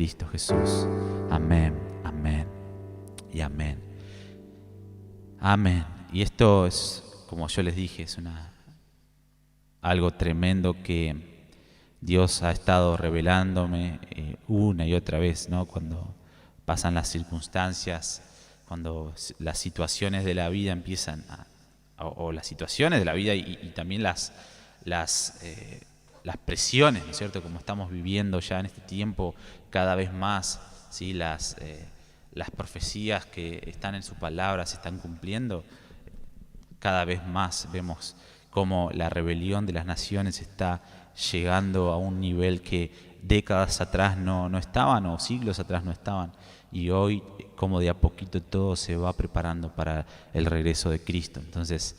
Cristo Jesús. Amén, amén y amén. Amén. Y esto es, como yo les dije, es algo tremendo que Dios ha estado revelándome una y otra vez, ¿no? Cuando pasan las circunstancias, cuando las situaciones de la vida empiezan o las situaciones de la vida y también las presiones, ¿no es cierto? Como estamos viviendo ya en este tiempo cada vez más, ¿sí? Las profecías que están en su palabra se están cumpliendo. Cada vez más vemos cómo la rebelión de las naciones está llegando a un nivel que décadas atrás no estaban, o siglos atrás no estaban, y hoy como de a poquito todo se va preparando para el regreso de Cristo. Entonces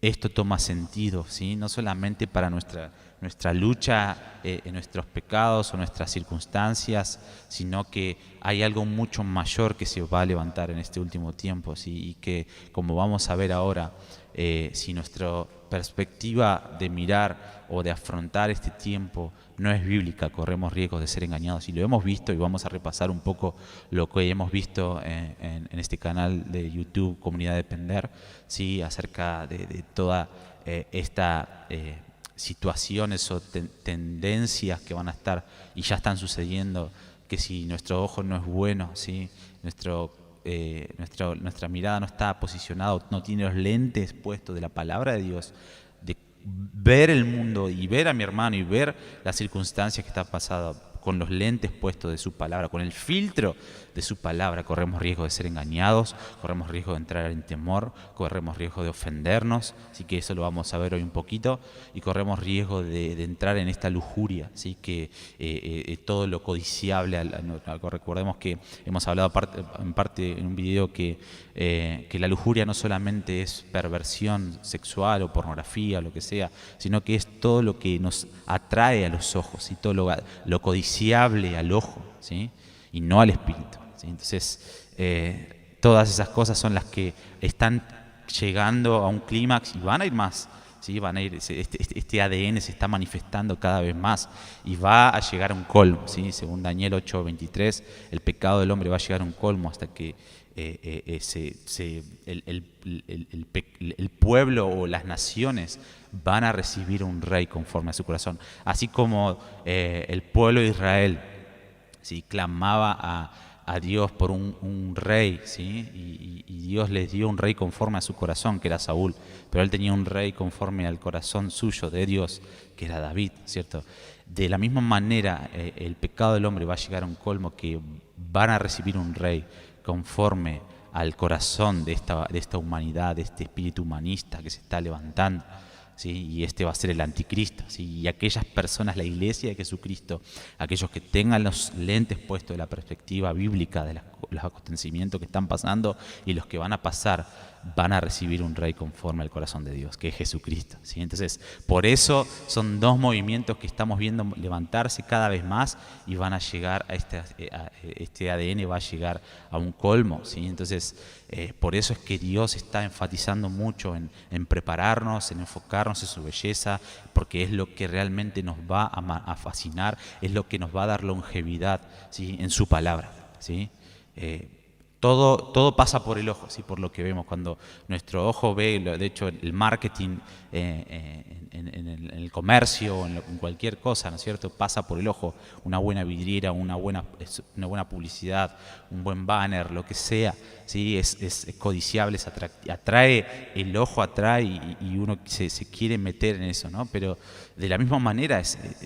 esto toma sentido, ¿sí? No solamente para nuestra lucha en nuestros pecados o nuestras circunstancias, sino que hay algo mucho mayor que se va a levantar en este último tiempo, ¿sí? Y que, como vamos a ver ahora, si nuestra perspectiva de mirar o de afrontar este tiempo no es bíblica, corremos riesgos de ser engañados. Y lo hemos visto, y vamos a repasar un poco lo que hemos visto en este canal de YouTube, Comunidad Depender, ¿sí? Acerca de toda esta situaciones o tendencias que van a estar y ya están sucediendo, que si nuestro ojo no es bueno, ¿sí? Nuestra mirada no está posicionada, no tiene los lentes puestos de la palabra de Dios, de ver el mundo y ver a mi hermano y ver las circunstancias que está pasando con los lentes puestos de su palabra, con el filtro de su palabra, corremos riesgo de ser engañados, corremos riesgo de entrar en temor, corremos riesgo de ofendernos, así que eso lo vamos a ver hoy un poquito, y corremos riesgo de entrar en esta lujuria, ¿sí? Que todo lo codiciable, recordemos que hemos hablado en parte en un video que la lujuria no solamente es perversión sexual o pornografía o lo que sea, sino que es todo lo que nos atrae a los ojos, y todo lo codiciable al ojo, ¿sí? Y no al espíritu, ¿sí? Entonces todas esas cosas son las que están llegando a un clímax y van a ir más, ¿sí? Van a ir, este ADN se está manifestando cada vez más y va a llegar a un colmo, ¿sí? Según Daniel 8:23, el pecado del hombre va a llegar a un colmo hasta que el pueblo o las naciones van a recibir un rey conforme a su corazón. Así como el pueblo de Israel, ¿sí? Clamaba a Dios por un rey, ¿sí? Y Dios les dio un rey conforme a su corazón, que era Saúl, pero él tenía un rey conforme al corazón suyo de Dios, que era David, ¿cierto? De la misma manera, el pecado del hombre va a llegar a un colmo que van a recibir un rey conforme al corazón de esta humanidad, de este espíritu humanista que se está levantando, ¿sí? Y este va a ser el anticristo, ¿sí? Y aquellas personas, la iglesia de Jesucristo, aquellos que tengan los lentes puestos de la perspectiva bíblica de los acontecimientos que están pasando y los que van a pasar, van a recibir un rey conforme al corazón de Dios, que es Jesucristo, ¿sí? Entonces, por eso son dos movimientos que estamos viendo levantarse cada vez más y van a llegar a este ADN va a llegar a un colmo, ¿sí? Entonces, por eso es que Dios está enfatizando mucho en prepararnos, en enfocarnos en su belleza, porque es lo que realmente nos va a fascinar, es lo que nos va a dar longevidad, ¿sí? En su palabra, ¿sí? Todo pasa por el ojo, ¿sí? Por lo que vemos. Cuando nuestro ojo ve, de hecho, el marketing en el comercio o en cualquier cosa, ¿no es cierto? Pasa por el ojo. Una buena vidriera, una buena publicidad, un buen banner, lo que sea, ¿sí? Es codiciable, atrae, el ojo atrae y uno se quiere meter en eso, ¿no? Pero de la misma manera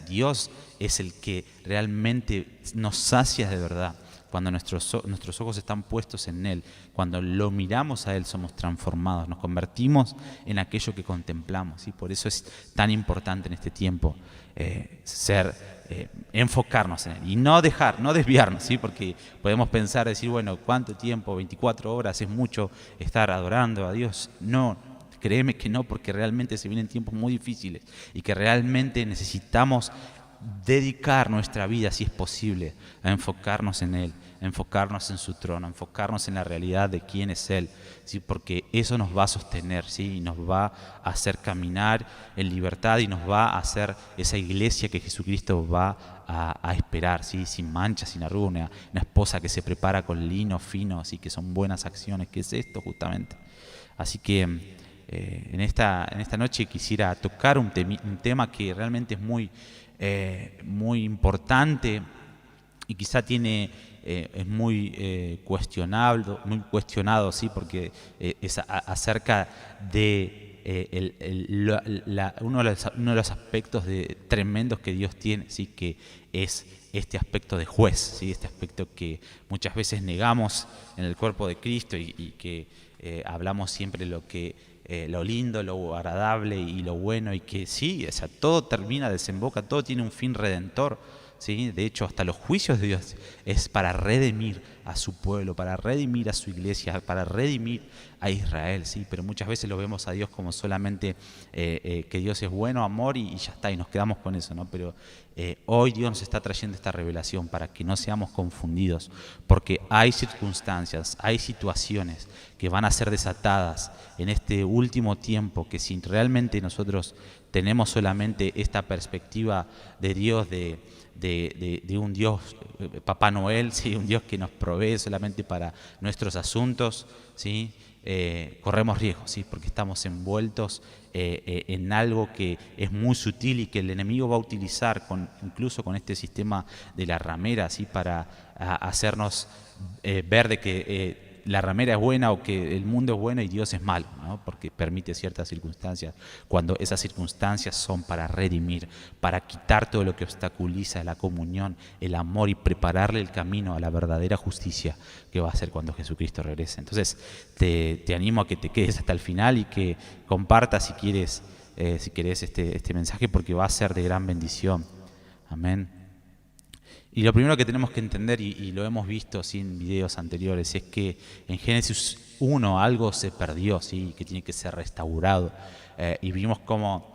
Dios es el que realmente nos sacia de verdad. Cuando nuestros ojos están puestos en Él, cuando lo miramos a Él, somos transformados, nos convertimos en aquello que contemplamos, ¿sí? Por eso es tan importante en este tiempo enfocarnos en Él y no desviarnos, ¿sí? Porque podemos pensar, decir, bueno, ¿cuánto tiempo? 24 horas es mucho estar adorando a Dios. No, créeme que no, porque realmente se vienen tiempos muy difíciles y que realmente necesitamos dedicar nuestra vida, si es posible, a enfocarnos en Él, a enfocarnos en su trono, a enfocarnos en la realidad de quién es Él, ¿sí? Porque eso nos va a sostener, ¿sí? Y nos va a hacer caminar en libertad y nos va a hacer esa iglesia que Jesucristo va a esperar, ¿sí? Sin mancha, sin arruga, una esposa que se prepara con lino fino, así que son buenas acciones, que es esto justamente. Así que en esta noche quisiera tocar un tema que realmente es muy importante y quizá es muy cuestionado, ¿sí? Porque es acerca de uno de los aspectos tremendos que Dios tiene, ¿sí? Que es este aspecto de juez, ¿sí? Este aspecto que muchas veces negamos en el cuerpo de Cristo y que hablamos siempre lo lindo, lo agradable y lo bueno, y que sí, o sea, todo desemboca, todo tiene un fin redentor, ¿sí? De hecho, hasta los juicios de Dios es para redimir a su pueblo, para redimir a su iglesia, para redimir a Israel, ¿sí? Pero muchas veces lo vemos a Dios como solamente que Dios es bueno, amor y ya está, y nos quedamos con eso, ¿no? Pero hoy Dios nos está trayendo esta revelación para que no seamos confundidos, porque hay circunstancias, hay situaciones que van a ser desatadas en este último tiempo, que si realmente nosotros tenemos solamente esta perspectiva de Dios, de un Dios, Papá Noel, ¿sí? Un Dios que nos provee solamente para nuestros asuntos, ¿sí? Corremos riesgos, ¿sí? Porque estamos envueltos en algo que es muy sutil y que el enemigo va a utilizar incluso con este sistema de la ramera, ¿sí? Para hacernos ver de que la ramera es buena o que el mundo es bueno y Dios es malo, ¿no? Porque permite ciertas circunstancias, cuando esas circunstancias son para redimir, para quitar todo lo que obstaculiza la comunión, el amor y prepararle el camino a la verdadera justicia que va a ser cuando Jesucristo regrese. Entonces te animo a que te quedes hasta el final y que compartas si querés este mensaje, porque va a ser de gran bendición. Amén. Y lo primero que tenemos que entender, y lo hemos visto en videos anteriores, es que en Génesis 1 algo se perdió, ¿sí? Que tiene que ser restaurado. Y vimos cómo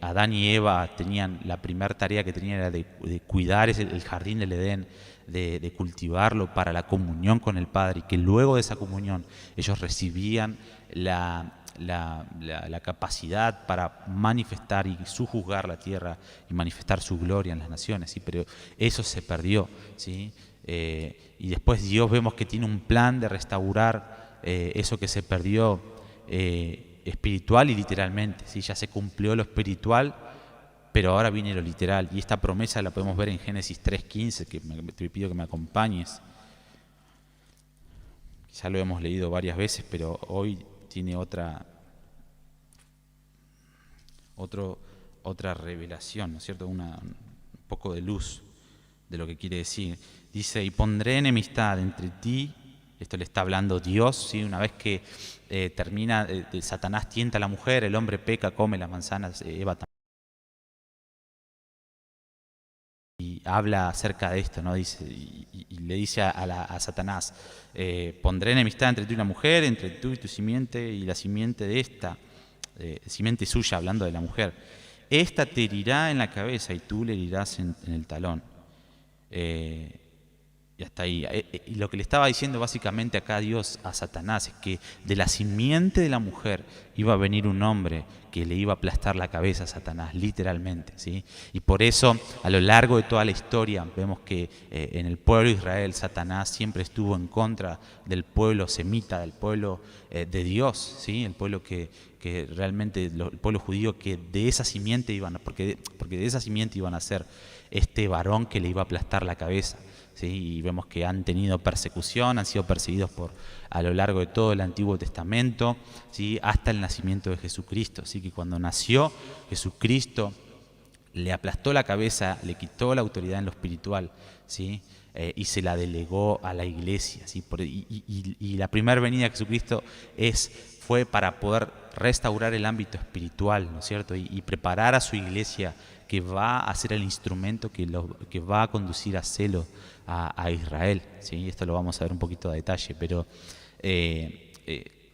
Adán y Eva tenían, la primera tarea que tenían era de cuidar el jardín del Edén, de cultivarlo para la comunión con el Padre, y que luego de esa comunión ellos recibían la capacidad para manifestar y sujuzgar la tierra y manifestar su gloria en las naciones, ¿sí? Pero eso se perdió, ¿sí? Y después Dios vemos que tiene un plan de restaurar eso que se perdió espiritual y literalmente, ¿sí? Ya se cumplió lo espiritual, pero ahora viene lo literal, y esta promesa la podemos ver en Génesis 3:15, que te pido que me acompañes. Ya lo hemos leído varias veces, pero hoy tiene otra revelación, ¿no es cierto? Un poco de luz de lo que quiere decir. Dice: y pondré enemistad entre ti. Esto le está hablando Dios, ¿sí? Una vez que termina, Satanás tienta a la mujer, el hombre peca, come las manzanas, Eva también. Y habla acerca de esto, ¿no? Dice, y le dice a Satanás: pondré enemistad entre tú y la mujer, entre tú y tu simiente y la simiente de esta, simiente suya, hablando de la mujer. Esta te herirá en la cabeza y tú le herirás en el talón. Y hasta ahí. Y lo que le estaba diciendo básicamente acá Dios a Satanás es que de la simiente de la mujer iba a venir un hombre que le iba a aplastar la cabeza a Satanás, literalmente, ¿sí? Y por eso, a lo largo de toda la historia, vemos que en el pueblo de Israel, Satanás siempre estuvo en contra del pueblo semita, del pueblo de Dios, ¿sí? El pueblo que realmente, el pueblo judío, que de esa simiente porque de esa simiente iban a ser este varón que le iba a aplastar la cabeza, ¿sí? Y vemos que han tenido persecución, han sido perseguidos a lo largo de todo el Antiguo Testamento, ¿sí? Hasta el nacimiento de Jesucristo. Así que cuando nació Jesucristo, le aplastó la cabeza, le quitó la autoridad en lo espiritual, ¿sí? Y se la delegó a la iglesia, ¿sí? Y la primera venida de Jesucristo fue para poder restaurar el ámbito espiritual, ¿no es cierto? Y preparar a su iglesia, que va a ser el instrumento que va a conducir a celo a Israel, ¿sí? Esto lo vamos a ver un poquito a detalle, pero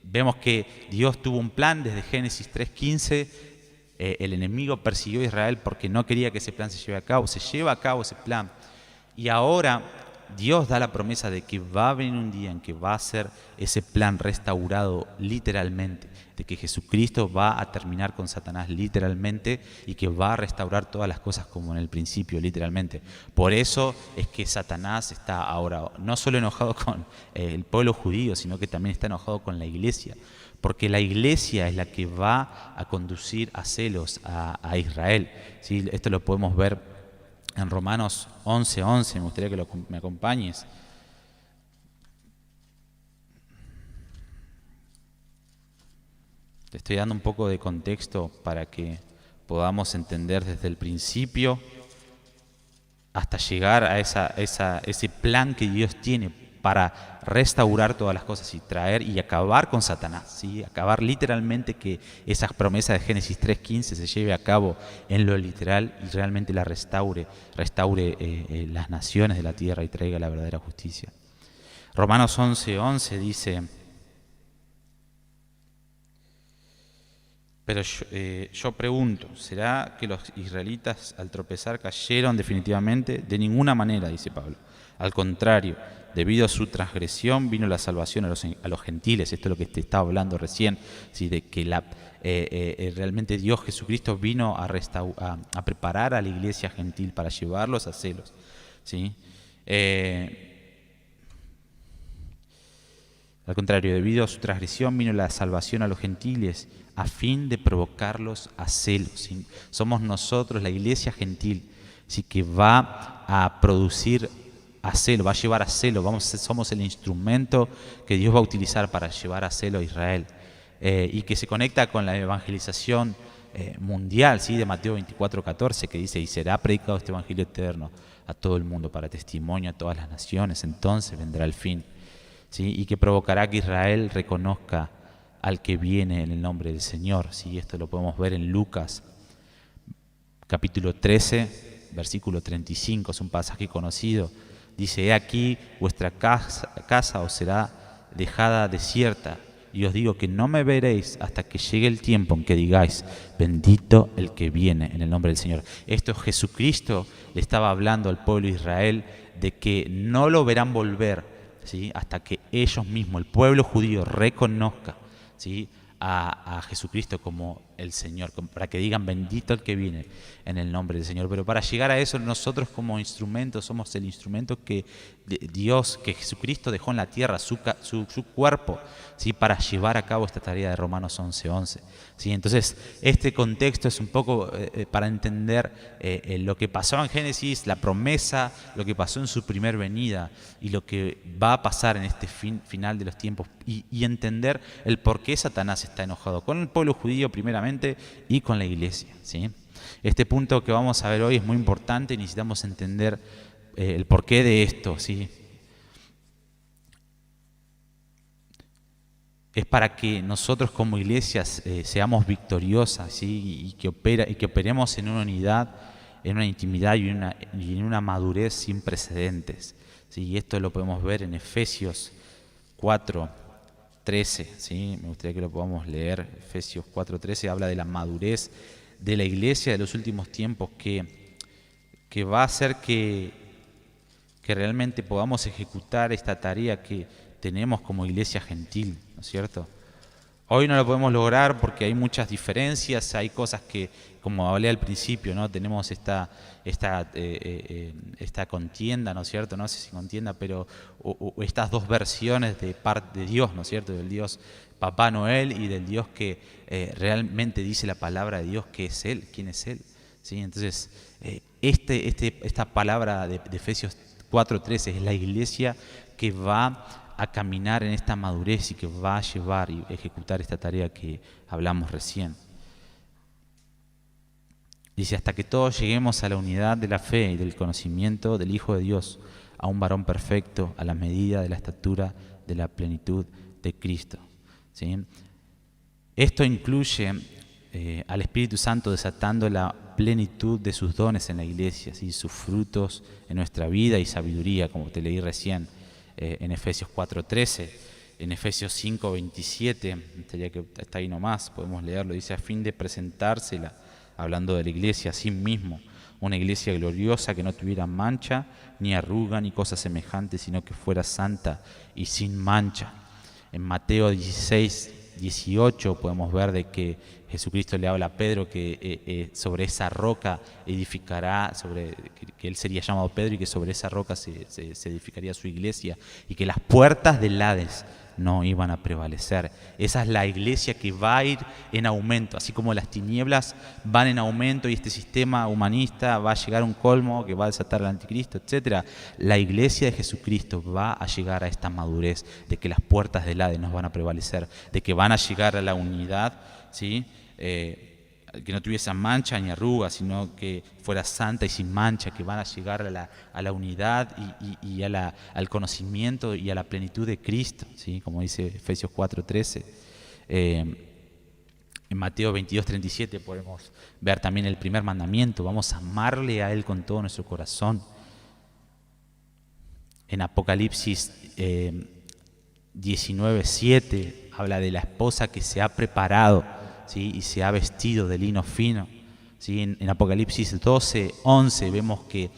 vemos que Dios tuvo un plan desde Génesis 3:15. El enemigo persiguió a Israel porque no quería que ese plan se lleve a cabo. Se lleva a cabo ese plan. Y ahora Dios da la promesa de que va a venir un día en que va a ser ese plan restaurado literalmente, de que Jesucristo va a terminar con Satanás literalmente y que va a restaurar todas las cosas como en el principio literalmente. Por eso es que Satanás está ahora no solo enojado con el pueblo judío, sino que también está enojado con la iglesia, porque la iglesia es la que va a conducir a celos a Israel. ¿Sí? Esto lo podemos ver en Romanos 11:11, me gustaría que me acompañes. Te estoy dando un poco de contexto para que podamos entender desde el principio hasta llegar a ese plan que Dios tiene para restaurar todas las cosas y traer y acabar con Satanás, ¿sí? Acabar literalmente, que esa promesa de Génesis 3:15 se lleve a cabo en lo literal y realmente la restaure las naciones de la tierra y traiga la verdadera justicia. Romanos 11:11 dice: pero yo pregunto, ¿será que los israelitas al tropezar cayeron definitivamente? De ninguna manera, dice Pablo. Al contrario, debido a su transgresión vino la salvación a los gentiles. Esto es lo que te estaba hablando recién, ¿sí? De que realmente Dios Jesucristo vino a preparar a la iglesia gentil para llevarlos a celos, ¿sí? Al contrario, debido a su transgresión vino la salvación a los gentiles, a fin de provocarlos a celos. ¿Sí? Somos nosotros, la iglesia gentil, ¿sí? Que va a producir a celo, va a llevar a celo. Somos el instrumento que Dios va a utilizar para llevar a celo a Israel, y que se conecta con la evangelización mundial, ¿sí? De Mateo 24:14, que dice: y será predicado este evangelio eterno a todo el mundo para testimonio a todas las naciones, entonces vendrá el fin. ¿Sí? Y que provocará que Israel reconozca al que viene en el nombre del Señor. ¿Sí? Esto lo podemos ver en Lucas capítulo 13, versículo 35, es un pasaje conocido. Dice: he aquí vuestra casa os será dejada desierta, y os digo que no me veréis hasta que llegue el tiempo en que digáis: bendito el que viene en el nombre del Señor. Esto Jesucristo le estaba hablando al pueblo de Israel de que no lo verán volver, ¿sí? Hasta que ellos mismos, el pueblo judío, reconozca, ¿sí? a Jesucristo como el Señor, para que digan: bendito el que viene en el nombre del Señor. Pero para llegar a eso, nosotros como instrumentos somos el instrumento que Dios, que Jesucristo dejó en la tierra, su cuerpo, ¿sí? Para llevar a cabo esta tarea de Romanos 11:11. ¿Sí? Entonces, este contexto es un poco para entender lo que pasó en Génesis, la promesa, lo que pasó en su primer venida y lo que va a pasar en este final de los tiempos, y entender el por qué Satanás está enojado con el pueblo judío primeramente y con la iglesia, ¿sí? Este punto que vamos a ver hoy es muy importante y necesitamos entender el porqué de esto, ¿sí? Es para que nosotros como iglesias seamos victoriosas, ¿sí? y que operemos en una unidad, en una intimidad y en una madurez sin precedentes, ¿sí? Y esto lo podemos ver en Efesios 4:13, ¿sí? Me gustaría que lo podamos leer. Efesios 4:13 habla de la madurez de la iglesia de los últimos tiempos, que va a hacer que realmente podamos ejecutar esta tarea que tenemos como iglesia gentil, ¿no es cierto? Hoy no lo podemos lograr porque hay muchas diferencias, hay cosas que, como hablé al principio, ¿no? Tenemos esta contienda, ¿no es cierto? No sé si contienda, pero o estas dos versiones de parte de Dios, ¿no es cierto? Del Dios Papá Noel y del Dios que realmente dice la palabra de Dios que es Él, quién es Él, ¿sí? Entonces, esta palabra de Efesios 4:13 es la iglesia que va a caminar en esta madurez y que va a llevar y ejecutar esta tarea que hablamos recién. Dice: hasta que todos lleguemos a la unidad de la fe y del conocimiento del Hijo de Dios, a un varón perfecto, a la medida de la estatura de la plenitud de Cristo. ¿Sí? Esto incluye al Espíritu Santo desatando la plenitud de sus dones en la iglesia, ¿sí? Sus frutos en nuestra vida y sabiduría, como te leí recién en Efesios 4:13, en Efesios 5:27, que está ahí nomás, podemos leerlo, dice: a fin de presentársela, hablando de la iglesia, a sí mismo, una iglesia gloriosa que no tuviera mancha, ni arruga, ni cosa semejante, sino que fuera santa y sin mancha. En Mateo 16, 18 podemos ver de que Jesucristo le habla a Pedro que sobre esa roca edificará, que él sería llamado Pedro y que sobre esa roca se edificaría su iglesia y que las puertas del Hades no iban a prevalecer. Esa es la iglesia que va a ir en aumento, así como las tinieblas van en aumento y este sistema humanista va a llegar a un colmo que va a desatar al anticristo, etc. La iglesia de Jesucristo va a llegar a esta madurez de que las puertas del Hades no van a prevalecer, de que van a llegar a la unidad, ¿sí? Que no tuviese mancha ni arruga, sino que fuera santa y sin mancha, que van a llegar a la unidad y al conocimiento y a la plenitud de Cristo, ¿sí? Como dice Efesios 4:13. En Mateo 22:37 podemos ver también el primer mandamiento: vamos a amarle a Él con todo nuestro corazón. En Apocalipsis 19:7 habla de la esposa que se ha preparado, ¿sí? Y se ha vestido de lino fino, ¿sí? En Apocalipsis 12:11 vemos que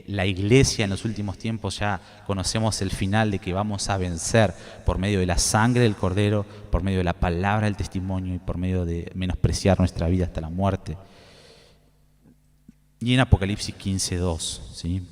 la iglesia en los últimos tiempos ya conocemos el final de que vamos a vencer por medio de la sangre del Cordero, por medio de la palabra del testimonio y por medio de menospreciar nuestra vida hasta la muerte. Y en Apocalipsis 15:2, ¿sí?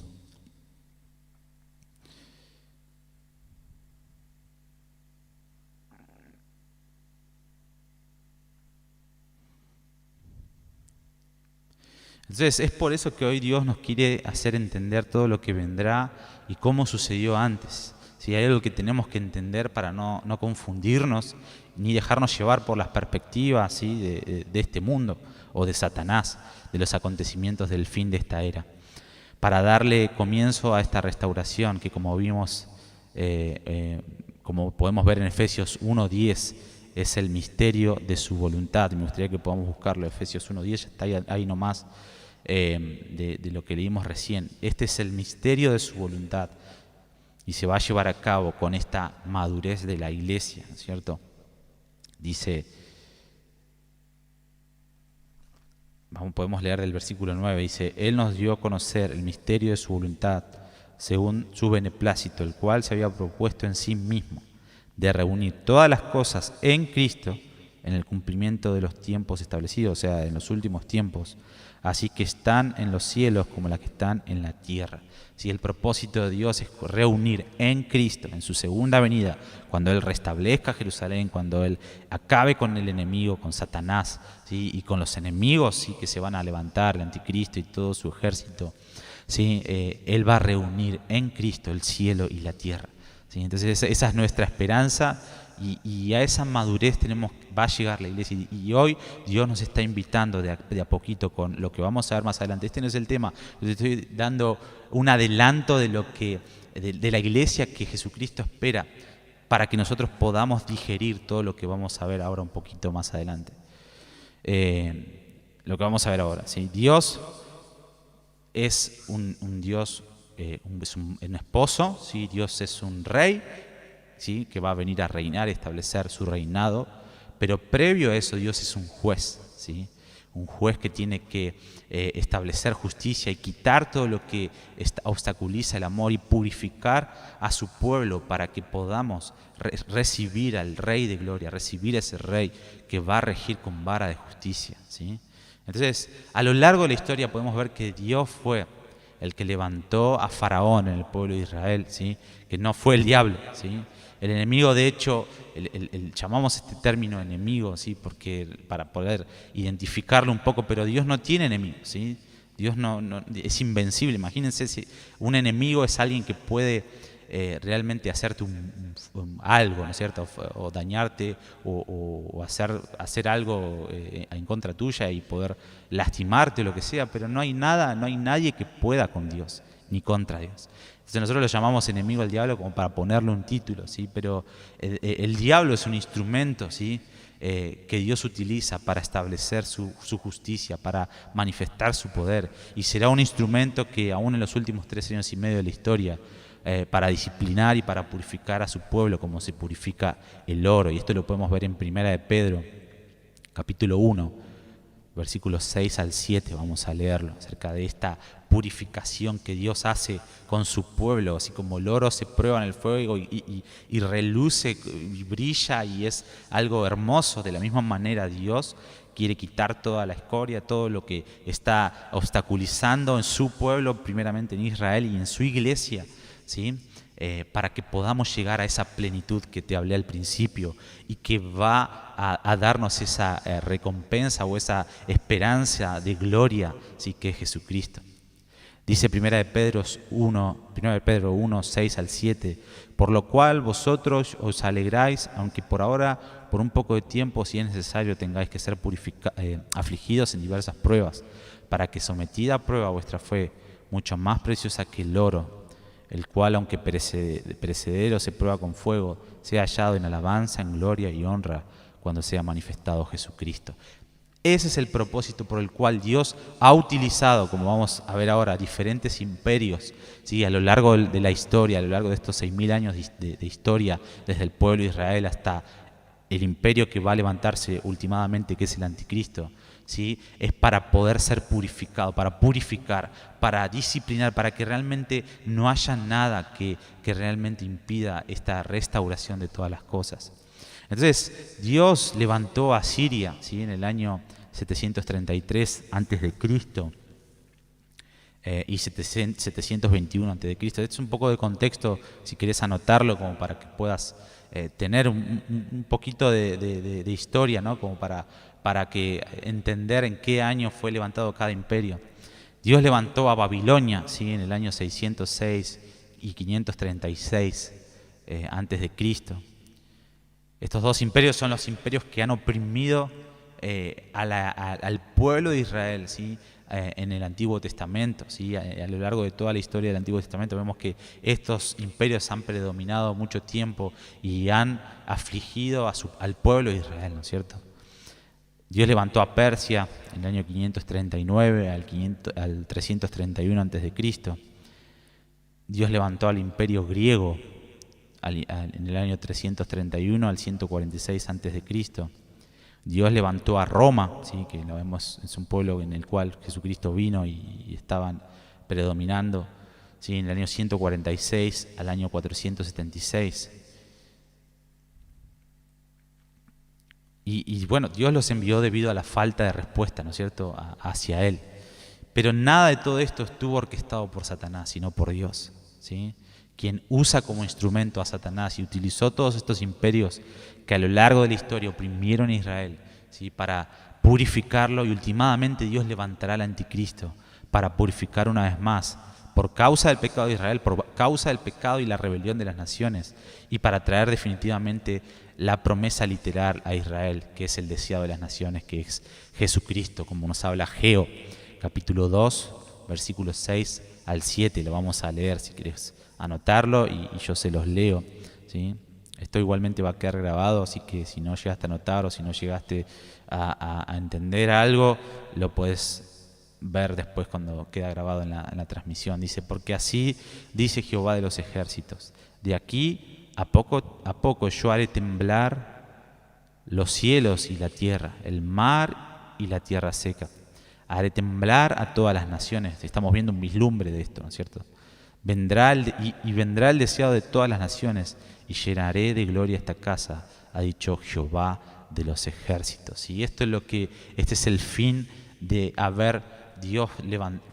Entonces es por eso que hoy Dios nos quiere hacer entender todo lo que vendrá y cómo sucedió antes. Si hay algo que tenemos que entender para no confundirnos ni dejarnos llevar por las perspectivas, ¿sí? de este mundo o de Satanás, de los acontecimientos del fin de esta era, para darle comienzo a esta restauración que, como vimos, como podemos ver en Efesios 1:10, es el misterio de su voluntad. Me gustaría que podamos buscarlo, Efesios 1:10, está ahí nomás, de lo que leímos recién. Este es el misterio de su voluntad y se va a llevar a cabo con esta madurez de la iglesia, ¿cierto? Dice, podemos leer del versículo 9, dice: Él nos dio a conocer el misterio de su voluntad según su beneplácito, el cual se había propuesto en sí mismo, de reunir todas las cosas en Cristo en el cumplimiento de los tiempos establecidos, o sea, en los últimos tiempos, así que están en los cielos como las que están en la tierra. Si el propósito de Dios es reunir en Cristo, en su segunda venida, cuando Él restablezca Jerusalén, cuando Él acabe con el enemigo, con Satanás, ¿sí? Y con los enemigos, ¿sí? Que se van a levantar, el anticristo y todo su ejército, ¿sí? Él va a reunir en Cristo el cielo y la tierra, ¿sí? Entonces esa es nuestra esperanza. Y a esa madurez va a llegar la iglesia. Y hoy Dios nos está invitando de a poquito con lo que vamos a ver más adelante. Este no es el tema, les estoy dando un adelanto de la iglesia que Jesucristo espera para que nosotros podamos digerir todo lo que vamos a ver ahora un poquito más adelante. Lo que vamos a ver ahora, ¿sí? Dios es un Dios, es un esposo, ¿sí? Dios es un rey, ¿sí? Que va a venir a reinar y establecer su reinado, pero previo a eso Dios es un juez, ¿sí? Un juez que tiene que establecer justicia y quitar todo lo que obstaculiza el amor y purificar a su pueblo para que podamos recibir al Rey de Gloria, recibir a ese Rey que va a regir con vara de justicia, ¿sí? Entonces, a lo largo de la historia podemos ver que Dios fue el que levantó a Faraón en el pueblo de Israel, ¿sí? Que no fue el diablo, ¿sí? El enemigo, de hecho, llamamos este término enemigo, ¿sí? Porque para poder identificarlo un poco, pero Dios no tiene enemigos, ¿sí? Dios no es invencible. Imagínense, si un enemigo es alguien que puede realmente hacerte algo, ¿no es cierto? O dañarte o hacer algo en contra tuya y poder lastimarte o lo que sea, pero no hay nadie que pueda con Dios ni contra Dios. Entonces nosotros lo llamamos enemigo al diablo como para ponerle un título, ¿sí? Pero el diablo es un instrumento, ¿sí? Que Dios utiliza para establecer su justicia, para manifestar su poder, y será un instrumento que aún en los últimos 3 años y medio de la historia, para disciplinar y para purificar a su pueblo como se purifica el oro. Y esto lo podemos ver en 1 de Pedro, capítulo 1, versículos 6 al 7, vamos a leerlo, acerca de esta purificación que Dios hace con su pueblo, así como el oro se prueba en el fuego y reluce y brilla y es algo hermoso. De la misma manera Dios quiere quitar toda la escoria, todo lo que está obstaculizando en su pueblo, primeramente en Israel y en su iglesia, ¿sí? Para que podamos llegar a esa plenitud que te hablé al principio y que va a darnos esa recompensa o esa esperanza de gloria, ¿sí? Que es Jesucristo. Dice 1 de Pedro 1, 6 al 7, por lo cual vosotros os alegráis, aunque por ahora, por un poco de tiempo, si es necesario, tengáis que ser afligidos en diversas pruebas, para que sometida a prueba vuestra fe, mucho más preciosa que el oro, el cual, aunque perecedero se prueba con fuego, sea hallado en alabanza, en gloria y honra, cuando sea manifestado Jesucristo. Ese es el propósito por el cual Dios ha utilizado, como vamos a ver ahora, diferentes imperios, ¿sí? A lo largo de la historia, a lo largo de estos 6.000 años de historia, desde el pueblo de Israel hasta el imperio que va a levantarse últimamente, que es el anticristo, ¿sí? Es para poder ser purificado, para purificar, para disciplinar, para que realmente no haya nada que realmente impida esta restauración de todas las cosas. Entonces, Dios levantó a Siria, ¿sí? En el año 733 a.C. Y 721 a.C. Este es un poco de contexto, si querés anotarlo, como para que puedas tener un poquito de historia, ¿no? Como para que entender en qué año fue levantado cada imperio. Dios levantó a Babilonia, ¿sí? En el año 606 y 536 antes de Cristo. Estos dos imperios son los imperios que han oprimido al pueblo de Israel, ¿sí? En el Antiguo Testamento, ¿sí? A lo largo de toda la historia del Antiguo Testamento vemos que estos imperios han predominado mucho tiempo y han afligido al pueblo de Israel, ¿no es cierto? Dios levantó a Persia en el año 539 al 331 a.C. Dios levantó al imperio griego en el año 331 al 146 a.C. Dios levantó a Roma, ¿sí? Que lo vemos, es un pueblo en el cual Jesucristo vino y estaban predominando, ¿sí? En el año 146 al año 476. Y bueno, Dios los envió debido a la falta de respuesta, ¿no es cierto?, hacia Él. Pero nada de todo esto estuvo orquestado por Satanás, sino por Dios, ¿sí? Quien usa como instrumento a Satanás y utilizó todos estos imperios que a lo largo de la historia oprimieron a Israel, ¿sí? Para purificarlo, y últimamente Dios levantará al anticristo para purificar una vez más, por causa del pecado de Israel, por causa del pecado y la rebelión de las naciones, y para traer definitivamente la promesa literal a Israel, que es el deseado de las naciones, que es Jesucristo, como nos habla Geo, capítulo 2, versículos 6 al 7, lo vamos a leer si querés anotarlo y yo se los leo, ¿sí? Esto igualmente va a quedar grabado, así que si no llegaste a anotar o si no llegaste a entender algo, lo puedes ver después cuando queda grabado en la transmisión. Dice, porque así dice Jehová de los ejércitos, de aquí a poco yo haré temblar los cielos y la tierra, el mar y la tierra seca. Haré temblar a todas las naciones. Estamos viendo un vislumbre de esto, ¿no es cierto? Vendrá el deseado de todas las naciones, y llenaré de gloria esta casa, ha dicho Jehová de los ejércitos. Y este es el fin de haber Dios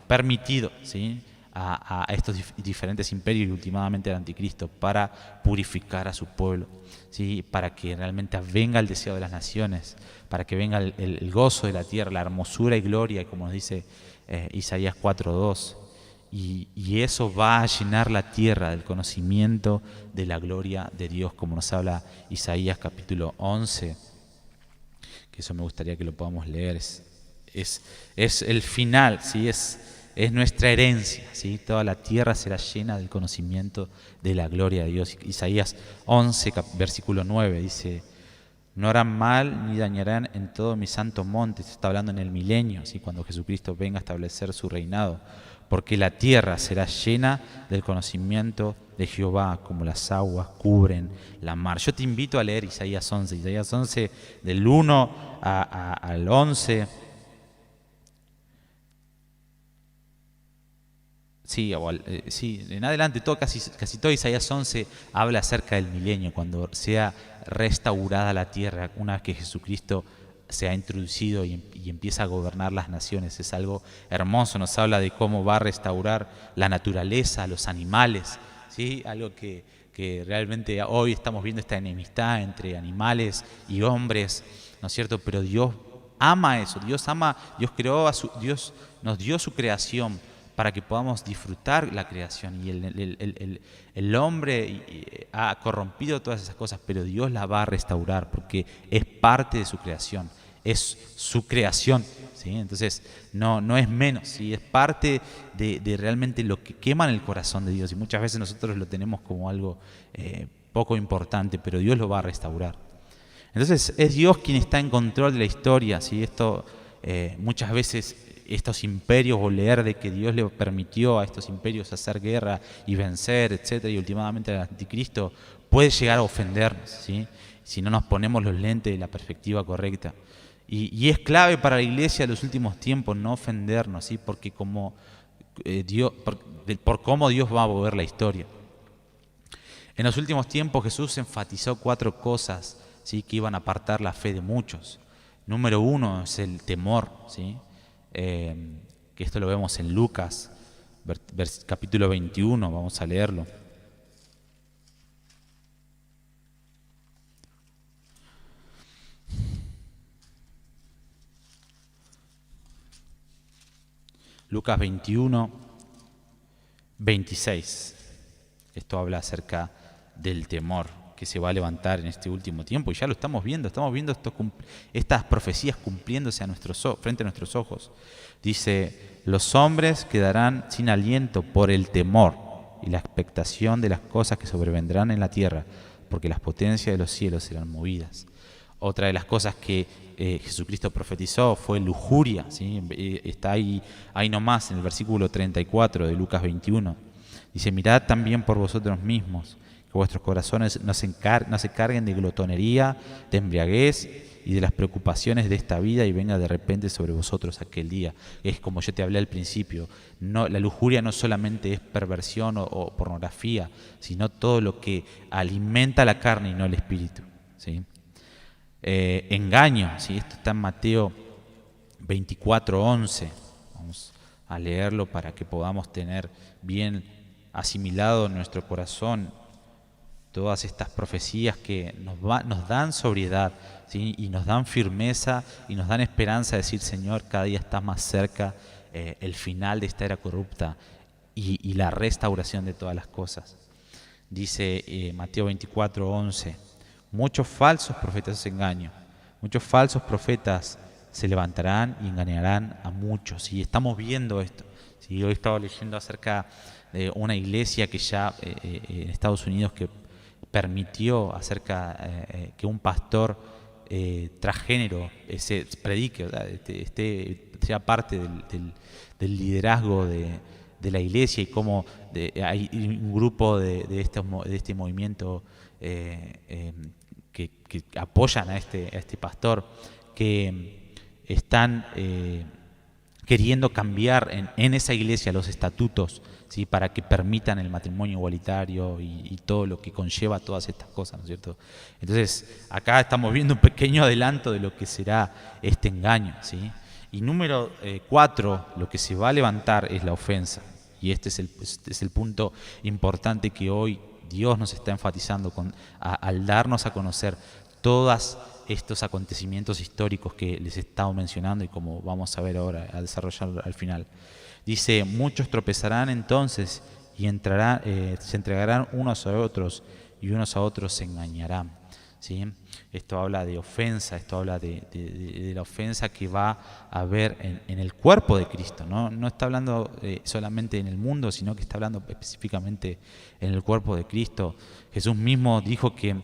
permitido, ¿sí?, a estos diferentes imperios y últimamente al anticristo, para purificar a su pueblo, ¿sí?, para que realmente venga el deseo de las naciones, para que venga el gozo de la tierra, la hermosura y gloria, como nos dice Isaías 4:2. Y eso va a llenar la tierra del conocimiento de la gloria de Dios, como nos habla Isaías capítulo 11, que eso me gustaría que lo podamos leer. Es el final, ¿sí? Es nuestra herencia, ¿sí? Toda la tierra será llena del conocimiento de la gloria de Dios. Isaías 11, versículo 9, dice, no harán mal ni dañarán en todo mi santo monte. Se está hablando en el milenio, ¿sí?, cuando Jesucristo venga a establecer su reinado, porque la tierra será llena del conocimiento de Jehová, como las aguas cubren la mar. Yo te invito a leer Isaías 11 del 1 al 11, Sí, sí, en adelante, casi todo Isaías 11 habla acerca del milenio, cuando sea restaurada la tierra, una vez que Jesucristo se ha introducido y empieza a gobernar las naciones. Es algo hermoso, nos habla de cómo va a restaurar la naturaleza, los animales, ¿sí? Algo que realmente hoy estamos viendo esta enemistad entre animales y hombres, ¿no es cierto? Pero Dios ama eso, Dios creó Dios nos dio su creación para que podamos disfrutar la creación. Y el hombre ha corrompido todas esas cosas, pero Dios las va a restaurar porque es parte de su creación, es su creación, ¿sí? Entonces no es menos, ¿sí? Es parte de realmente lo que quema en el corazón de Dios. Y muchas veces nosotros lo tenemos como algo poco importante, pero Dios lo va a restaurar. Entonces es Dios quien está en control de la historia, ¿sí? Esto muchas veces estos imperios, o leer de que Dios le permitió a estos imperios hacer guerra y vencer, etcétera, y últimamente al anticristo, puede llegar a ofendernos, ¿sí? Si no nos ponemos los lentes de la perspectiva correcta. Y es clave para la iglesia en los últimos tiempos no ofendernos, ¿sí? Porque como por cómo Dios va a mover la historia. En los últimos tiempos Jesús enfatizó 4 cosas, ¿sí?, que iban a apartar la fe de muchos. Número 1 es el temor, ¿sí? Que esto lo vemos en Lucas, capítulo 21, vamos a leerlo. Lucas 21, 26. Esto habla acerca del temor que se va a levantar en este último tiempo, y ya lo estamos viendo estas profecías cumpliéndose frente a nuestros ojos. Dice: los hombres quedarán sin aliento por el temor y la expectación de las cosas que sobrevendrán en la tierra, porque las potencias de los cielos serán movidas. Otra de las cosas que Jesucristo profetizó fue lujuria, ¿sí? Está ahí nomás en el versículo 34 de Lucas 21. Dice: mirad también por vosotros mismos, que vuestros corazones no se carguen de glotonería, de embriaguez y de las preocupaciones de esta vida, y venga de repente sobre vosotros aquel día. Es como yo te hablé al principio, la lujuria no solamente es perversión o pornografía, sino todo lo que alimenta la carne y no el espíritu, ¿sí? Engaño, ¿sí? Esto está en Mateo 24:11. Vamos a leerlo para que podamos tener bien asimilado en nuestro corazón todas estas profecías que nos dan sobriedad, ¿sí? Y nos dan firmeza y nos dan esperanza de decir: Señor, cada día está más cerca el final de esta era corrupta y la restauración de todas las cosas. Dice Mateo 24:11: muchos falsos profetas muchos falsos profetas se levantarán y engañarán a muchos. Y estamos viendo esto, ¿sí? Hoy estaba leyendo acerca de una iglesia que ya en Estados Unidos que permitió que un pastor transgénero se predique, o sea, sea parte del liderazgo de la iglesia, y cómo hay un grupo de este movimiento que apoyan a este pastor, que están queriendo cambiar en esa iglesia los estatutos, ¿sí?, para que permitan el matrimonio igualitario y todo lo que conlleva todas estas cosas, ¿no es cierto? Entonces, acá estamos viendo un pequeño adelanto de lo que será este engaño, ¿sí? Y número 4, lo que se va a levantar es la ofensa. Y este es el punto importante que hoy Dios nos está enfatizando al darnos a conocer todos estos acontecimientos históricos que les he estado mencionando, y como vamos a ver ahora, a desarrollar al final. Dice: muchos tropezarán entonces y se entregarán unos a otros, y unos a otros se engañarán, ¿sí? Esto habla de ofensa, esto habla de la ofensa que va a haber en el cuerpo de Cristo, ¿no? No está hablando solamente en el mundo, sino que está hablando específicamente en el cuerpo de Cristo. Jesús mismo dijo que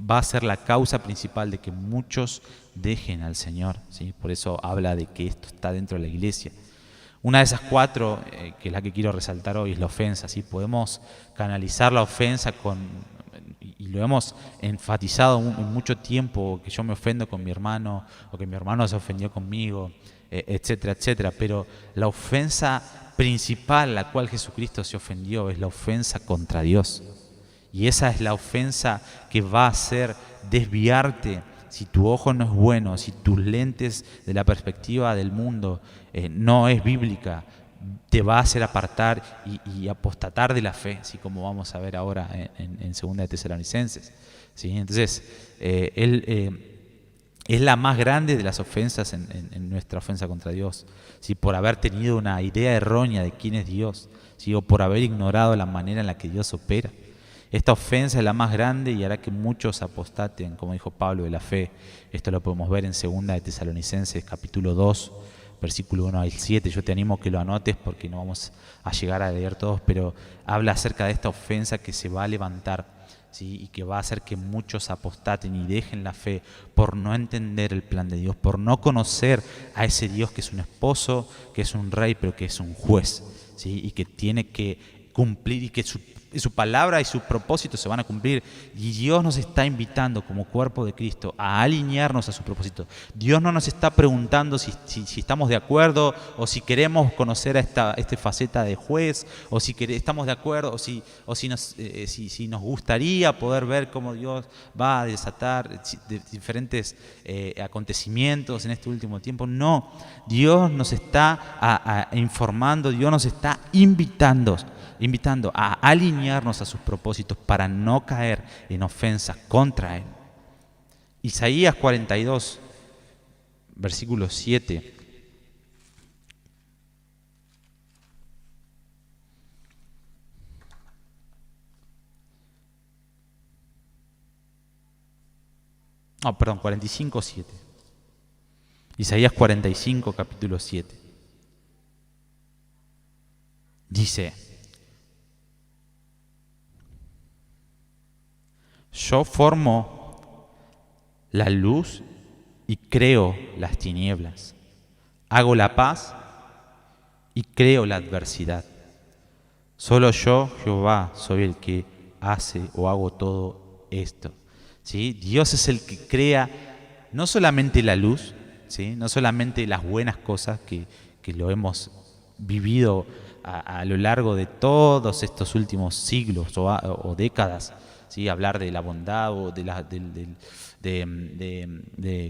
va a ser la causa principal de que muchos dejen al Señor, ¿sí? Por eso habla de que esto está dentro de la iglesia. Una de esas 4, que es la que quiero resaltar hoy, es la ofensa, ¿sí? Podemos canalizar la ofensa y lo hemos enfatizado en mucho tiempo, que yo me ofendo con mi hermano, o que mi hermano se ofendió conmigo. etcétera, etcétera. Pero la ofensa principal a la cual Jesucristo se ofendió es la ofensa contra Dios. Y esa es la ofensa que va a hacer desviarte. Si tu ojo no es bueno, si tus lentes de la perspectiva del mundo no es bíblica, te va a hacer apartar y apostatar de la fe, así como vamos a ver ahora en Segunda de Tesalonicenses, ¿sí? Entonces, es la más grande de las ofensas en nuestra ofensa contra Dios, ¿sí? Por haber tenido una idea errónea de quién es Dios, ¿sí? O por haber ignorado la manera en la que Dios opera. Esta ofensa es la más grande y hará que muchos apostaten, como dijo Pablo, de la fe. Esto lo podemos ver en Segunda de Tesalonicenses, capítulo 2, versículo 1 al 7. Yo te animo a que lo anotes porque no vamos a llegar a leer todos, pero habla acerca de esta ofensa que se va a levantar, ¿sí? Y que va a hacer que muchos apostaten y dejen la fe por no entender el plan de Dios, por no conocer a ese Dios que es un esposo, que es un rey, pero que es un juez, ¿sí? Y que tiene que cumplir y que su palabra y sus propósitos se van a cumplir. Y Dios nos está invitando como cuerpo de Cristo a alinearnos a su propósito. Dios no nos está preguntando si estamos de acuerdo o si queremos conocer a esta faceta de juez o si estamos de acuerdo o si nos gustaría poder ver cómo Dios va a desatar diferentes acontecimientos en este último tiempo. No, Dios nos está informando, Dios nos está invitando a alinearnos a sus propósitos para no caer en ofensa contra Él. Isaías 42, versículo 7. No, perdón, 45, 7. Isaías 45, capítulo 7. Dice: yo formo la luz y creo las tinieblas. Hago la paz y creo la adversidad. Solo yo, Jehová, soy el que hace o hago todo esto. ¿Sí? Dios es el que crea no solamente la luz, ¿sí? No solamente las buenas cosas que lo hemos vivido a lo largo de todos estos últimos siglos o décadas, ¿sí? Hablar de la bondad o de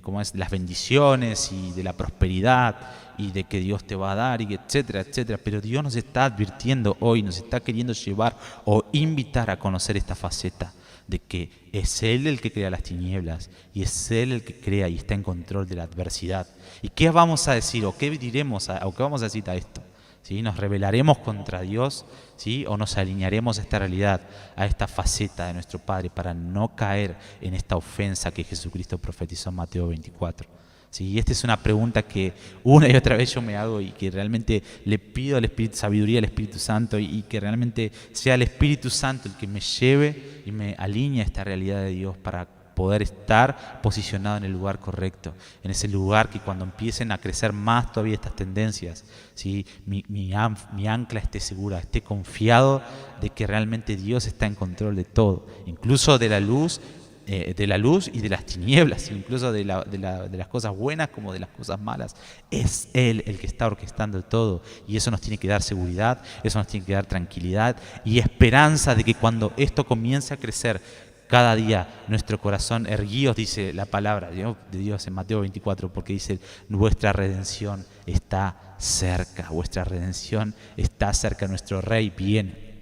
¿cómo es? Las bendiciones y de la prosperidad y de que Dios te va a dar y etcétera, etcétera. Pero Dios nos está advirtiendo hoy, nos está queriendo llevar o invitar a conocer esta faceta de que es Él el que crea las tinieblas y es Él el que crea y está en control de la adversidad. ¿Y qué vamos a decir o qué diremos o qué vamos a decir a esto? ¿Sí? ¿Nos rebelaremos contra Dios? ¿Sí? ¿O nos alinearemos a esta realidad, a esta faceta de nuestro Padre para no caer en esta ofensa que Jesucristo profetizó en Mateo 24? ¿Sí? Y esta es una pregunta que una y otra vez yo me hago y que realmente le pido al Espíritu, sabiduría al Espíritu Santo y que realmente sea el Espíritu Santo el que me lleve y me alinee a esta realidad de Dios para poder estar posicionado en el lugar correcto, en ese lugar que cuando empiecen a crecer más todavía estas tendencias, ¿sí? mi ancla esté segura, esté confiado de que realmente Dios está en control de todo, incluso de la luz y de las tinieblas, incluso de las cosas buenas como de las cosas malas. Es Él el que está orquestando todo y eso nos tiene que dar seguridad, eso nos tiene que dar tranquilidad y esperanza de que cuando esto comience a crecer, cada día nuestro corazón erguíos, dice la palabra de Dios en Mateo 24, porque dice: vuestra redención está cerca, vuestra redención está cerca, nuestro Rey viene.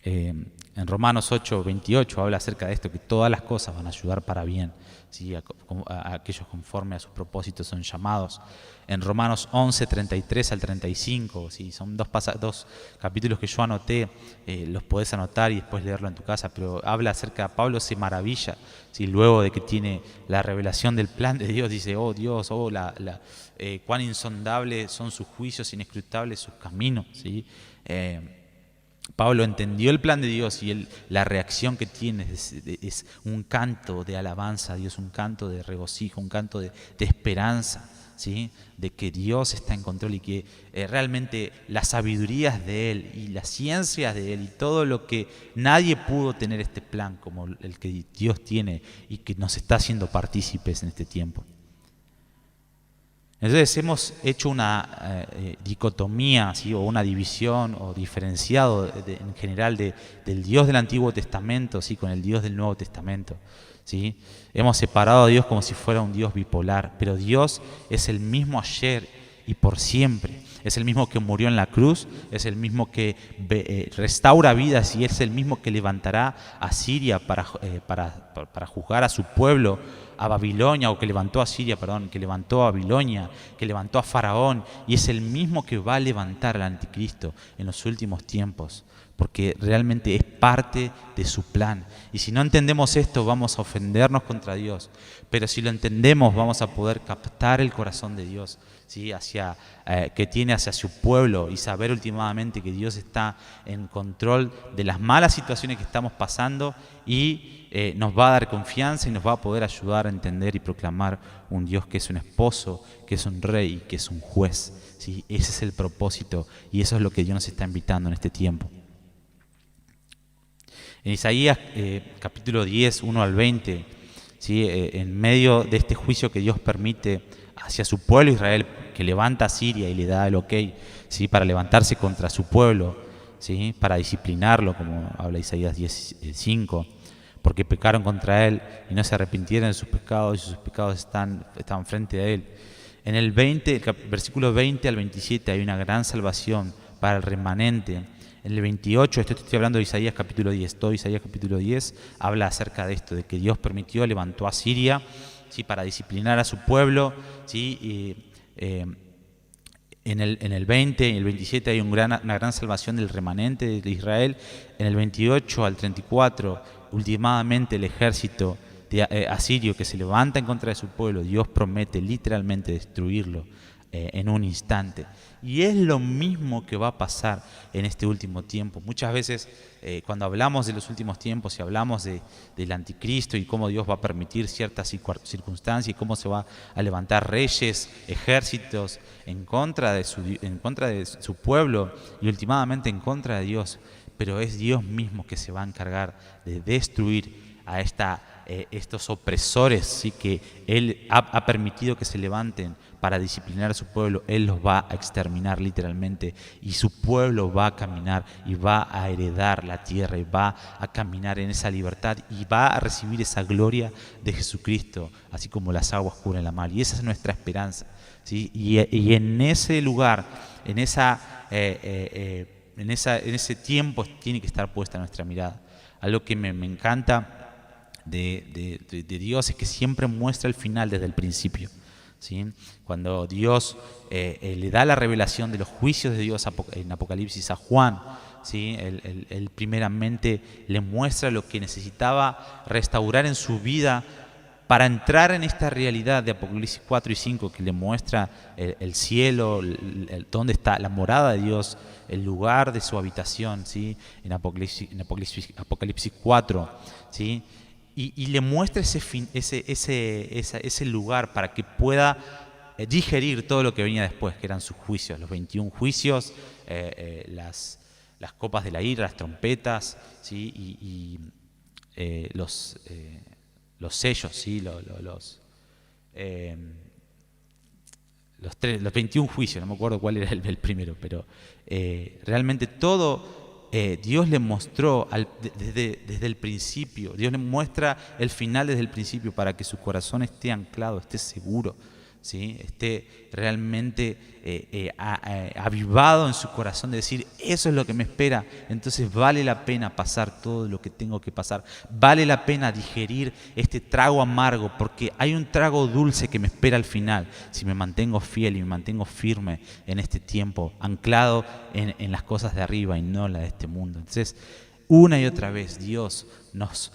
En Romanos 8, 28 habla acerca de esto, que todas las cosas van a ayudar para bien, ¿sí? a aquellos conforme a sus propósitos son llamados. En Romanos 11, 33 al 35, ¿sí? Son dos capítulos que yo anoté, los podés anotar y después leerlo en tu casa, pero habla acerca, Pablo se maravilla, ¿sí? Luego de que tiene la revelación del plan de Dios, dice: oh Dios, cuán insondables son sus juicios, inescrutables sus caminos, ¿sí? Pablo entendió el plan de Dios y la reacción que tiene es un canto de alabanza a Dios, un canto de regocijo, un canto de esperanza, ¿sí? De que Dios está en control y que realmente las sabidurías de Él y las ciencias de Él y todo lo que nadie pudo tener este plan como el que Dios tiene y que nos está haciendo partícipes en este tiempo. Entonces hemos hecho una dicotomía, ¿sí? O una división o diferenciado en general del Dios del Antiguo Testamento, ¿sí? Con el Dios del Nuevo Testamento, ¿sí? Hemos separado a Dios como si fuera un Dios bipolar, pero Dios es el mismo ayer y por siempre. Es el mismo que murió en la cruz, es el mismo que restaura vidas y es el mismo que levantará a Siria para juzgar a su pueblo, a Babilonia, o que levantó a Siria, perdón, que levantó a Babilonia, que levantó a Faraón, y es el mismo que va a levantar al anticristo en los últimos tiempos, porque realmente es parte de su plan. Y si no entendemos esto, vamos a ofendernos contra Dios, pero si lo entendemos, vamos a poder captar el corazón de Dios, ¿sí? Que tiene hacia su pueblo, y saber últimamente que Dios está en control de las malas situaciones que estamos pasando, y nos va a dar confianza y nos va a poder ayudar a entender y proclamar un Dios que es un esposo, que es un rey y que es un juez, ¿sí? Ese es el propósito y eso es lo que Dios nos está invitando en este tiempo. En Isaías capítulo 10, 1 al 20, ¿sí? En medio de este juicio que Dios permite hacia su pueblo Israel, que levanta a Siria y le da el ok, ¿sí? Para levantarse contra su pueblo, ¿sí? Para disciplinarlo, como habla Isaías 10, 5, porque pecaron contra él y no se arrepintieron de sus pecados, y sus pecados estaban frente a él. En el versículo 20 al 27 hay una gran salvación para el remanente. En el 28, esto estoy hablando de Isaías capítulo 10, todo Isaías capítulo 10 habla acerca de esto, de que Dios permitió, levantó a Siria, ¿sí? Para disciplinar a su pueblo, ¿sí? Y, en el 20 y el 27 hay una gran salvación del remanente de Israel. En el 28 al 34, últimamente el ejército asirio que se levanta en contra de su pueblo, Dios promete literalmente destruirlo en un instante. Y es lo mismo que va a pasar en este último tiempo. Muchas veces cuando hablamos de los últimos tiempos y hablamos del anticristo y cómo Dios va a permitir ciertas circunstancias y cómo se va a levantar reyes, ejércitos en contra de su pueblo y últimamente en contra de Dios, pero es Dios mismo que se va a encargar de destruir a estos opresores, ¿sí? Que Él ha permitido que se levanten para disciplinar a su pueblo. Él los va a exterminar literalmente, y su pueblo va a caminar y va a heredar la tierra y va a caminar en esa libertad y va a recibir esa gloria de Jesucristo, así como las aguas cubren la mar. Y esa es nuestra esperanza, ¿sí? Y en ese lugar, en ese tiempo tiene que estar puesta nuestra mirada. Algo que me encanta de Dios es que siempre muestra el final desde el principio, ¿sí? Cuando Dios le da la revelación de los juicios de Dios en Apocalipsis a Juan, ¿sí? Él primeramente le muestra lo que necesitaba restaurar en su vida para entrar en esta realidad de Apocalipsis 4 y 5, que le muestra el cielo, dónde está la morada de Dios, el lugar de su habitación, ¿sí? En Apocalipsis 4, ¿sí? Y le muestra ese lugar para que pueda digerir todo lo que venía después, que eran sus juicios, los 21 juicios, las copas de la ira, las trompetas, ¿sí? Y los sellos, ¿sí? Los 21 juicios, no me acuerdo cuál era el primero, pero realmente todo Dios le mostró desde el principio. Dios le muestra el final desde el principio para que su corazón esté anclado, esté seguro, ¿sí? Esté realmente avivado en su corazón de decir, eso es lo que me espera, entonces vale la pena pasar todo lo que tengo que pasar, vale la pena digerir este trago amargo, porque hay un trago dulce que me espera al final, si me mantengo fiel y me mantengo firme en este tiempo, anclado en las cosas de arriba y no en las de este mundo. Entonces, una y otra vez Dios nos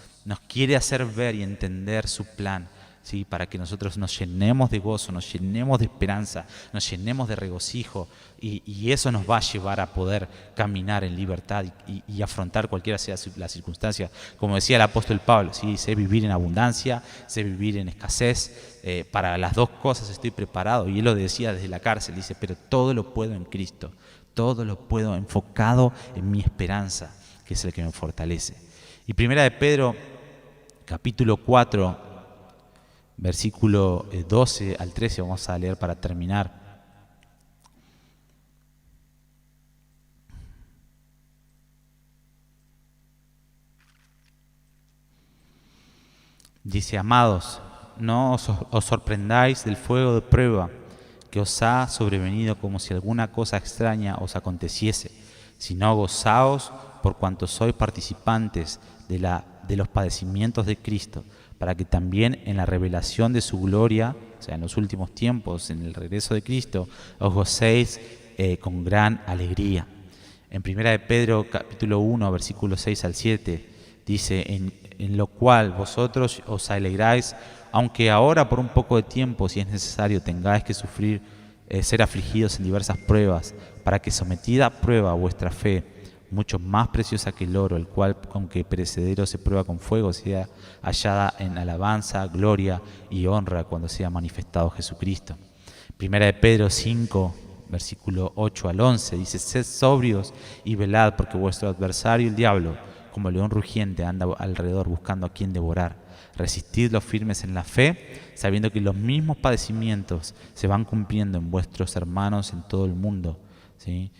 quiere hacer ver y entender su plan, ¿sí? Para que nosotros nos llenemos de gozo, nos llenemos de esperanza, nos llenemos de regocijo, y eso nos va a llevar a poder caminar en libertad y afrontar cualquiera sea la circunstancia. Como decía el apóstol Pablo, ¿sí? Sé vivir en abundancia, sé vivir en escasez, para las dos cosas estoy preparado. Y él lo decía desde la cárcel, dice, pero todo lo puedo en Cristo, todo lo puedo enfocado en mi esperanza, que es el que me fortalece. Y primera de Pedro, capítulo 4, versículo 12 al 13, vamos a leer para terminar. Dice: amados, no os sorprendáis del fuego de prueba que os ha sobrevenido como si alguna cosa extraña os aconteciese, sino gozaos por cuanto sois participantes de los padecimientos de Cristo, para que también en la revelación de su gloria, o sea, en los últimos tiempos, en el regreso de Cristo, os gocéis con gran alegría. En 1 de Pedro capítulo 1, versículos 6 al 7, dice: en lo cual vosotros os alegráis, aunque ahora por un poco de tiempo, si es necesario, tengáis que sufrir, ser afligidos en diversas pruebas, para que sometida a prueba vuestra fe, mucho más preciosa que el oro, el cual, aunque perecedero se prueba con fuego, sea hallada en alabanza, gloria y honra cuando sea manifestado Jesucristo. 1 de Pedro 5, versículo 8 al 11, dice: sed sobrios y velad, porque vuestro adversario el diablo, como león rugiente, anda alrededor buscando a quien devorar. Resistid los firmes en la fe, sabiendo que los mismos padecimientos se van cumpliendo en vuestros hermanos en todo el mundo, ¿sí?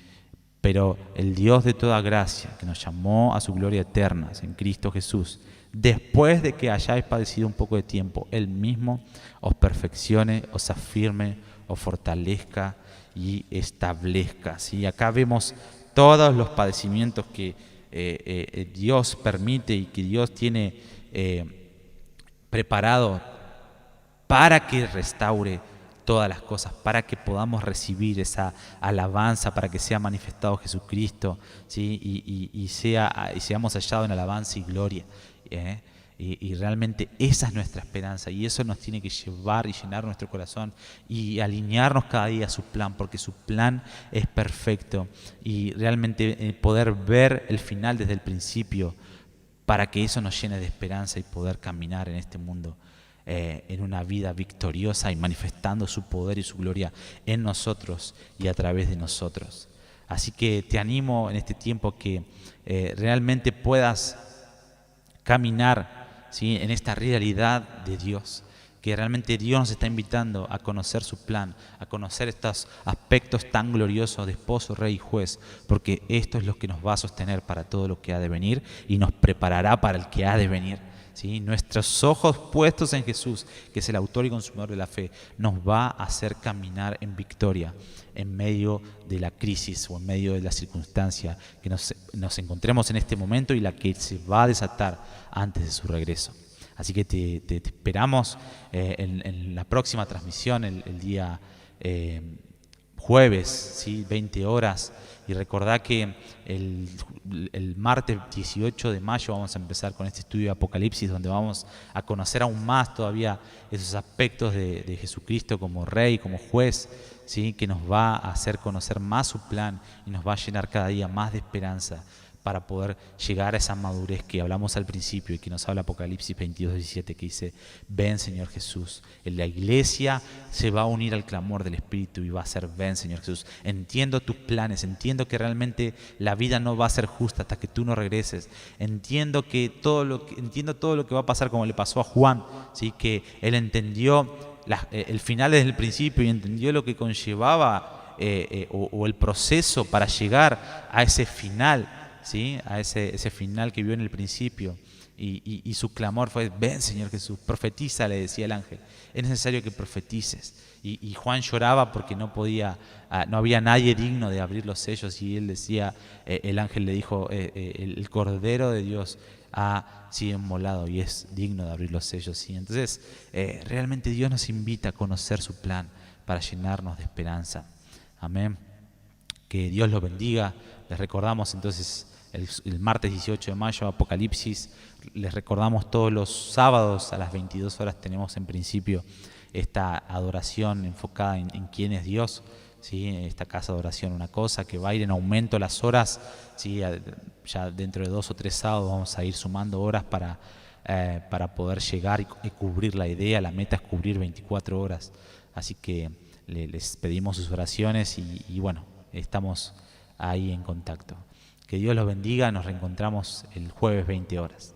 Pero el Dios de toda gracia, que nos llamó a su gloria eterna en Cristo Jesús, después de que hayáis padecido un poco de tiempo, Él mismo os perfeccione, os afirme, os fortalezca y establezca, ¿sí? Acá vemos todos los padecimientos que Dios permite y que Dios tiene preparado para que restaure todas las cosas, para que podamos recibir esa alabanza, para que sea manifestado Jesucristo, ¿sí? y seamos hallados en alabanza y gloria. Y realmente esa es nuestra esperanza, y eso nos tiene que llevar y llenar nuestro corazón y alinearnos cada día a su plan, porque su plan es perfecto, y realmente poder ver el final desde el principio, para que eso nos llene de esperanza y poder caminar en este mundo en una vida victoriosa y manifestando su poder y su gloria en nosotros y a través de nosotros. Así que te animo en este tiempo que realmente puedas caminar, ¿sí?, en esta realidad de Dios, que realmente Dios nos está invitando a conocer su plan, a conocer estos aspectos tan gloriosos de esposo, rey y juez, porque esto es lo que nos va a sostener para todo lo que ha de venir y nos preparará para el que ha de venir, ¿sí? Nuestros ojos puestos en Jesús, que es el autor y consumador de la fe, nos va a hacer caminar en victoria en medio de la crisis o en medio de la circunstancia que nos encontremos en este momento y la que se va a desatar antes de su regreso. Así que te esperamos en la próxima transmisión, el día jueves, ¿sí?, 20 horas. Y recordá que el martes 18 de mayo vamos a empezar con este estudio de Apocalipsis, donde vamos a conocer aún más todavía esos aspectos de Jesucristo como Rey, como Juez, ¿sí?, que nos va a hacer conocer más su plan y nos va a llenar cada día más de esperanza para poder llegar a esa madurez que hablamos al principio y que nos habla Apocalipsis 22:17, que dice: ven, Señor Jesús. En la iglesia se va a unir al clamor del Espíritu y va a ser: ven, Señor Jesús. Entiendo tus planes, entiendo que realmente la vida no va a ser justa hasta que tú no regreses. Entiendo todo lo que va a pasar, como le pasó a Juan, ¿sí?, que él entendió el final desde el principio y entendió lo que conllevaba o el proceso para llegar a ese final, ¿sí?, a ese final que vio en el principio, y su clamor fue: ven, Señor Jesús, profetiza, le decía el ángel, es necesario que profetices. Y Juan lloraba porque no había nadie digno de abrir los sellos, y él decía, el ángel le dijo: el Cordero de Dios ha sido inmolado y es digno de abrir los sellos, ¿sí? Entonces realmente Dios nos invita a conocer su plan para llenarnos de esperanza. Amén. Que Dios los bendiga. Les recordamos entonces el martes 18 de mayo, Apocalipsis. Les recordamos todos los sábados a las 22 horas tenemos en principio esta adoración enfocada en quién es Dios, ¿sí? Esta casa de oración, una cosa que va a ir en aumento las horas, ¿sí? Ya dentro de 2 o 3 sábados vamos a ir sumando horas para poder llegar y cubrir la idea. La meta es cubrir 24 horas. Así que les pedimos sus oraciones y bueno, estamos ahí en contacto. Que Dios los bendiga, nos reencontramos el jueves 20 horas.